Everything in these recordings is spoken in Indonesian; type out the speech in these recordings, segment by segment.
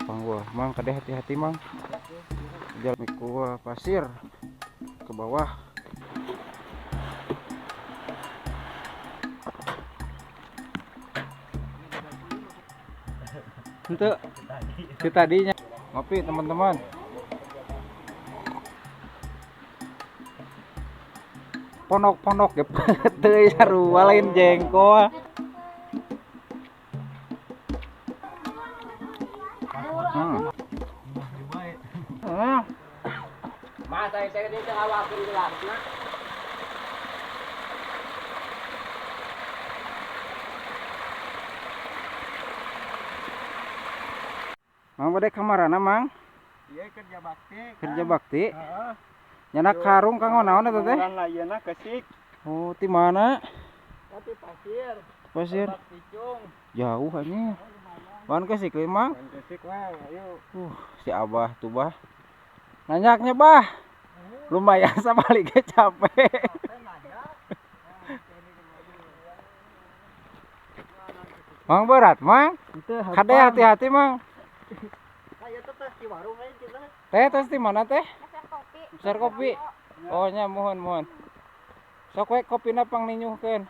Pang gua, mang kade hati-hati mang. Jalan gua pasir ke bawah. Untuk si tadinya ngopi teman-teman. Ponok-ponok ya teu sarua lain jengkol. Masa itu dia hawakin gelasnya. Mang bade kamarana mang? Iya kerja bakti. Kerja bakti. Heeh. Nyanak karung kang naon eta teh? Kan layeuna kesik. Oh, di mana? Tapi pasir. Pasir. Bakti cung. Jauh anjing. Wan ke sikli mang? Kan kesik mah ayo. Si Abah tuh bah. Nanyaknya bah. Lumayan sabaliknya capek. Mang berat mang? Kade hati-hati mang. Saya teteh di warung lain kita. Teh tos di mana teh? Kopi. Besar kopi. Oh nya mohon. Sok we kopina pang ninyuhkeun.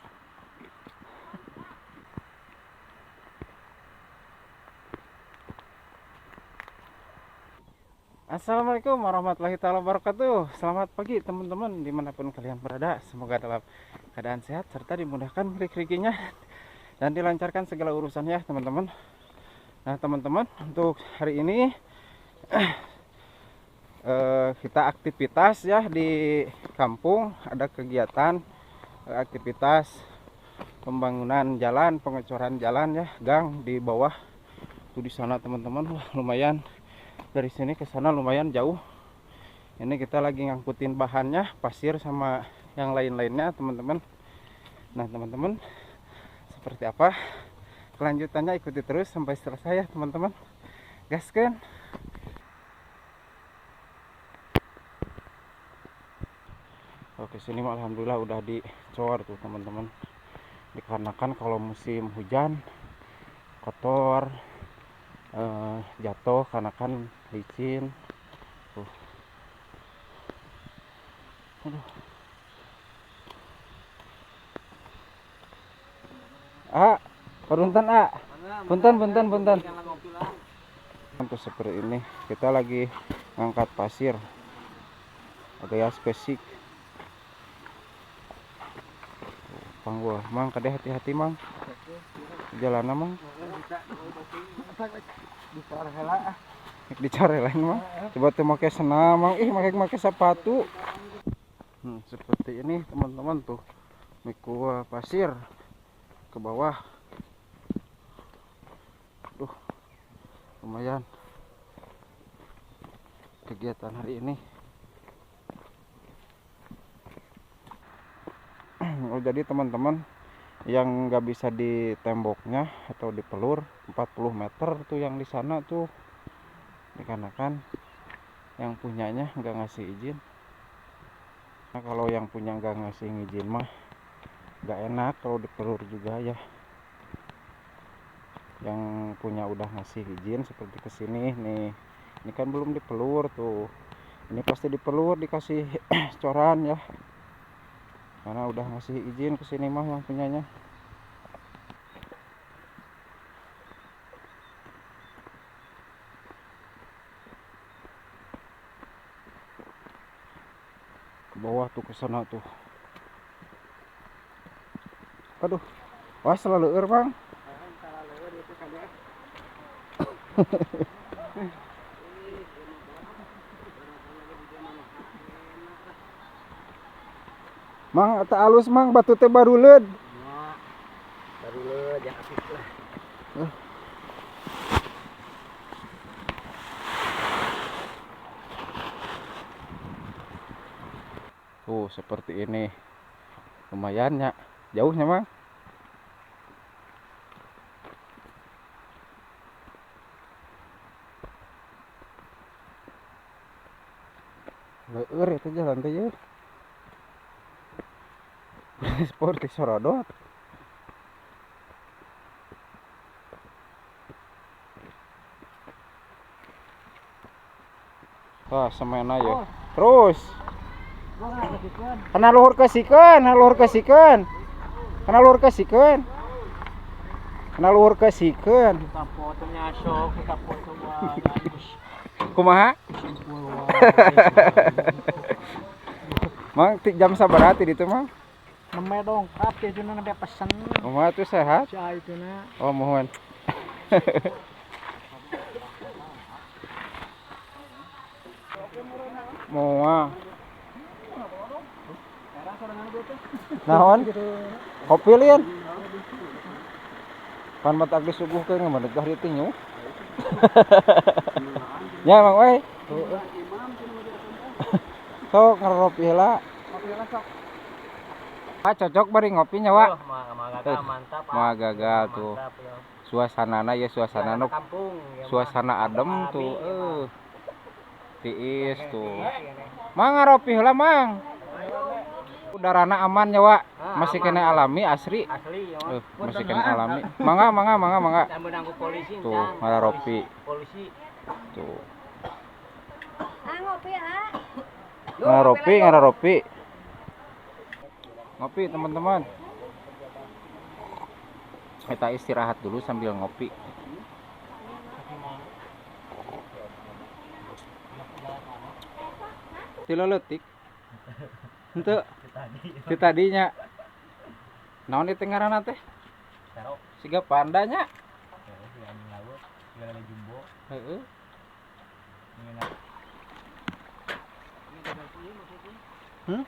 Assalamualaikum warahmatullahi wabarakatuh. Selamat pagi teman-teman dimanapun kalian berada. Semoga dalam keadaan sehat serta dimudahkan rezeki-rezekinya dan dilancarkan segala urusannya teman-teman. Nah teman-teman, untuk hari ini kita aktivitas ya di kampung. Ada kegiatan aktivitas pembangunan jalan, pengecoran jalan ya, gang di bawah tuh di sana teman-teman. Wah, lumayan dari sini ke sana lumayan jauh. Ini kita lagi ngangkutin bahannya, pasir sama yang lain-lainnya teman-teman. Nah teman-teman, seperti apa kelanjutannya ikuti terus sampai selesai ya teman-teman. Gaskeun. Oke, sini mah alhamdulillah udah dicor tuh teman-teman. Dikarenakan kalau musim hujan kotor, jatuh karena kan licin. Aduh. Punten punten. Untuk seperti ini kita lagi ngangkat pasir. Agak spesifik. Pang gua, mang kade hati-hati mang. Jalan mang. Dicari lain mah. Coba tuh make senam mang. Make sepatu. Seperti ini teman-teman tuh. Mikua pasir ke bawah. Lumayan kegiatan hari ini. Oh, jadi teman-teman yang nggak bisa di temboknya atau di pelur 40 meter tuh yang di sana tuh dikarenakan yang punyanya nggak ngasih izin. Nah, kalau yang punya nggak ngasih izin mah nggak enak kalau di pelur juga ya. Yang punya udah ngasih izin seperti kesini nih, ini kan belum dipelur tuh, ini pasti dipelur dikasih coran ya, karena udah ngasih izin kesini mah yang punyanya. Ke bawah tuh, ke sana tuh. Aduh, wah selalu bang. Mang eta alus mang, batu teh baruleud. Baruleud yang aktif lah. Tuh seperti ini. Lumayan ya. Jauhnya mang. Leur itu jalan teh ya. Seperti sorodot. Wah, semena ya. Terus. Kana luhur kesikeun, kana luhur kesikeun. Kana luhur kesikeun. Kana luhur kesikeun. Kita foto nyasok, kita foto Kumaha? Mang jam sabaraha ti ditu, Mang? Nembe dongkap ya cuna nembe pesen. Kumaha tuh sehat? Cai cuna. Oh, mohon. Moal. Naon? Kopi lian. Pan mata geus suguhkeun ngeuneuh dari tinyu. Ya, Mang we. Sok ngaropi heula. Ah, cocok bari ngopi nya, Wak. Mantap. Mah gagal tuh. Suasanana ya suasana Kampung. suasana adem tuh. Tiis tuh. Mang ngaropi heula, Mang. Udarana aman ya, Wak. Masih kena alami asri. Asli ya. Masih kena alami. Mangga. Menanggu polisi. Tuh, ngaropi. Polisi. Tuh. Ngopi ah. Ngaropi. Ngopi, teman-teman. Kita istirahat dulu sambil ngopi. Tileletik. Henteu. Ti tadinya. Naon ieu teh ngaranna teh? Siga pandanya. Heeh. Heeh.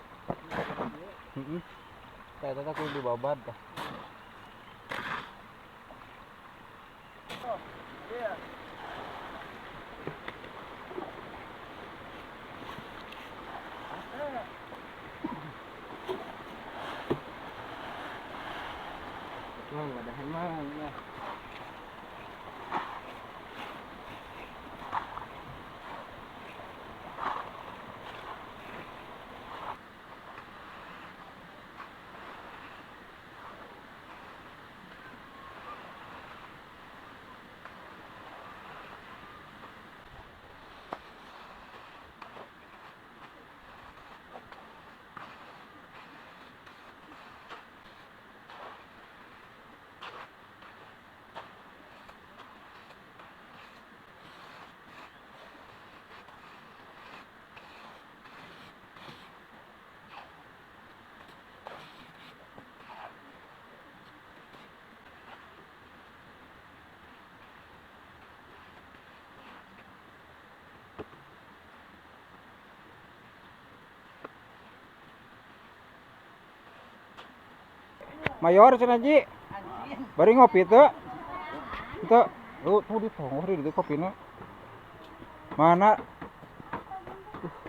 Tah eta kudu dibabad tah. Mang, wadahan mang ya. Mayor cenah Ji. Bari ngopi teu? Teu. Lu tuh di tongor di kopina. Mana?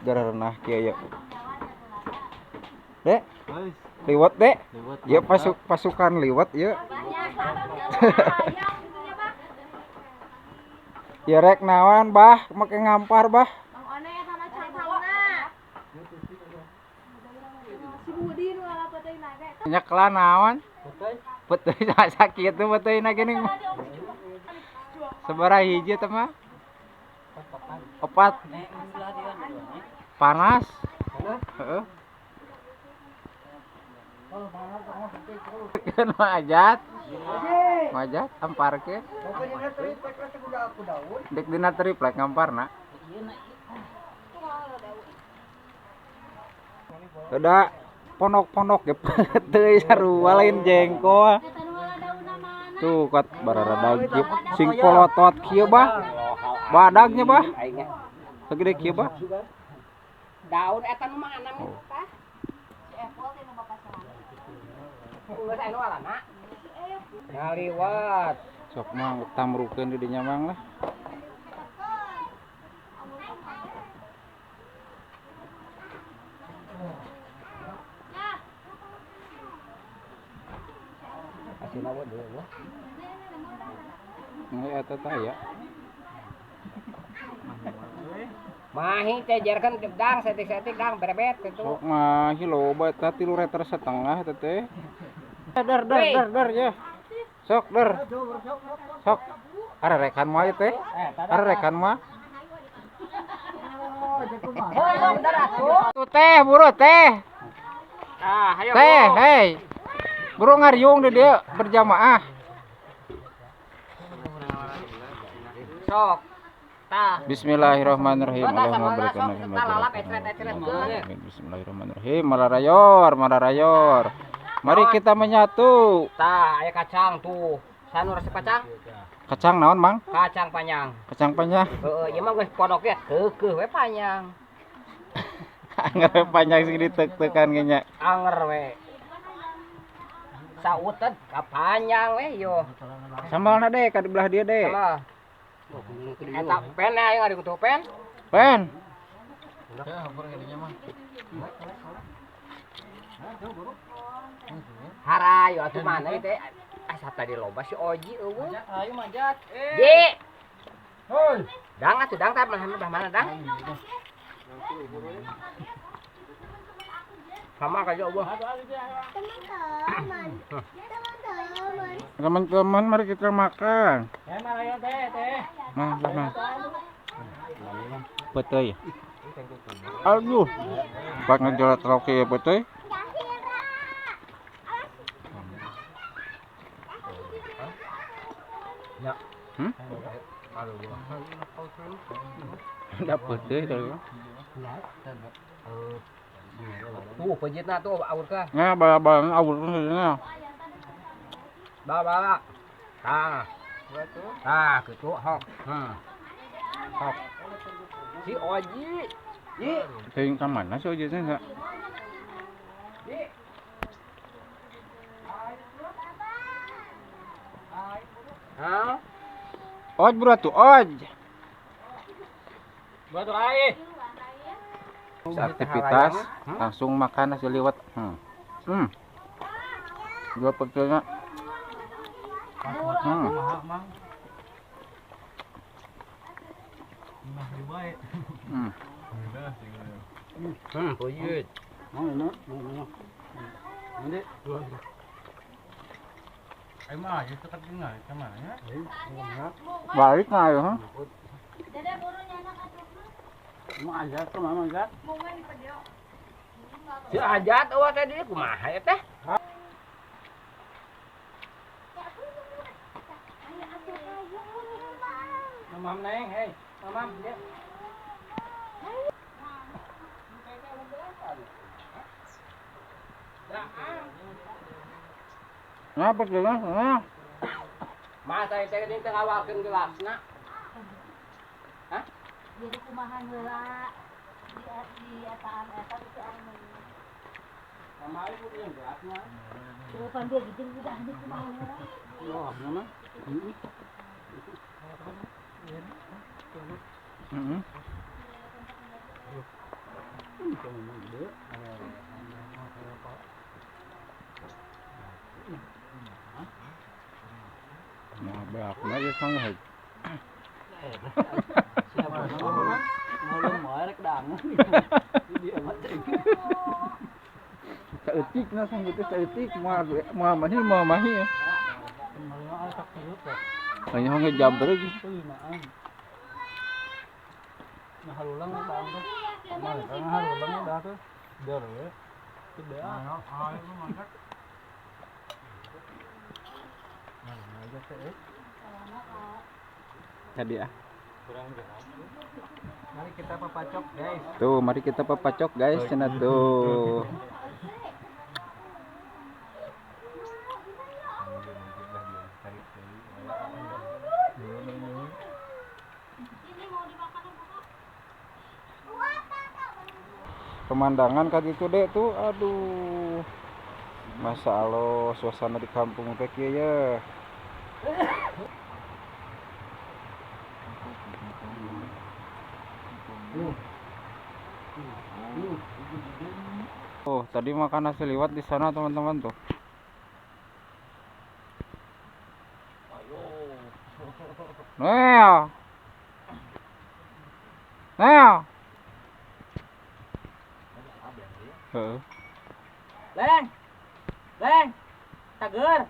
Gara-gara kieu ya. Dek. Liwat, Dek. Ya pasukan liwat ya. Ya rek naon, Bah? Make ngampar, Bah. Nyeklan naon? Betul sakit tuh betul na gini. Sabaraha hiji teh mah? 4. Panas. Heeh. Kan majat. Majat amparkeun. Dek dina triplek ngamparna. Udah ponok-ponok ge teuy sarua lain jengkol. Tuh kat bararada gip sing polotot kieu Bah. Badagnya Bah. Sagede kieu Bah. Daun eta nu mana mah tah? Si Apple teh nu bapak serana. Geus anu alana. Ngaliwat. Sok mah tamrukeun di dinya mang lah. Asina we deui. Ngai eta tah ya. Mahi teh jarkeun dang setik-setik dang berebet kitu. Sok mah loba eta 3 liter setengah eta teh. Dar ya. Sok dar. Sok. Are rekan mah teh. Are rekan mah. Udah atuh. Tuh teh, buru teh. Ah, ayo. Teh, hei. Buru ngariung di dia berjamaah. Sok. Tah. Bismillahirrahmanirrahim. Oh, tak Allahumma sama berikan sok lalap ecret-ecret. Bismillahirrahmanirrahim. Malarayor, malarayor. Mari kita menyatu. Tah, aya kacang tuh. Sanu resep kacang? Kacang naon, Mang? Kacang panjang. Kacang panjang. Heeh, ieu mah geus podoknya keukeuh we panjang. Anger panjang sih ditek-tekan kayaknya. Anger we. Sautet ka panjang we yo. Sambalna deh, ka di belah dia deh. Salah. Eta pen aya ngadi kutu pen. Pen. Harayo atuh mana teh? Asa tadi loba si Oji eueuh. Ayo manjat. Ji. Hoi. Dang atuh dang tah belah mana dang? Sama kayak Allah. Teman-teman, mari kita makan. Ayo teh. Nah. Betul. Aduh. Pak ngejolat roke ya betul. Ya. Dapat deh tadi. Tuh pejitna tuh aur ka. Nah, bala-bala awur sebenarnya. Bawa. Tah. Tah kitu hok. Hok. Si Oji. Ji. Ting ka mana sih ojeknya enggak? Hah? Oj bro tuh, oj. Buat lagi. Aktivitas langsung makan nasi liwet. Dua petulnya. Pujit. Balik nggak ya? Si Ajat eueuh tadi kumaha ya teh? Mamam neng, hei. Mamam dia. Nah, petulnya. Nah. Masa teh ini teh ngawalkeun gelasna. Jadi kumahan heula di etaan eta teh anu. Kamari kudu yang gelasna. Depan dia gitu udah di kumahan heula. Oh, mana? Nah, beak aja sangat. Saeutik na sanggup teh saeutik moal mahi ya. Hanya hongge jabber ge. Halulang bang tuh. Halulang dah tuh. Biar we. Tidak. Ayo masak. Tadi ah. Mari kita papacok guys. Tuh, mari kita papacok guys, cenah tuh. Pemandangan kan itu deh tuh, aduh. Masya Allah, suasana di kampung teh kieu ya. Oh, tadi makan nasi liwet di sana teman-teman tuh. Neo. Neo. Leng. Leng. Tager.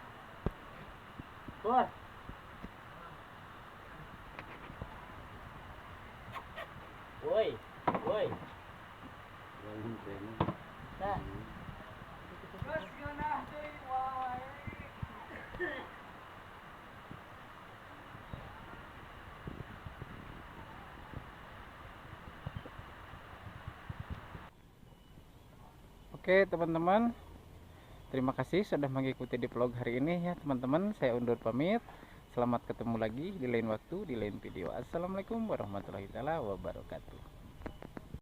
Pur. Woi. Woi. Dah. Oke teman-teman, terima kasih sudah mengikuti di vlog hari ini ya teman-teman. Saya undur pamit. Selamat ketemu lagi di lain waktu, di lain video. Assalamualaikum warahmatullahi wabarakatuh.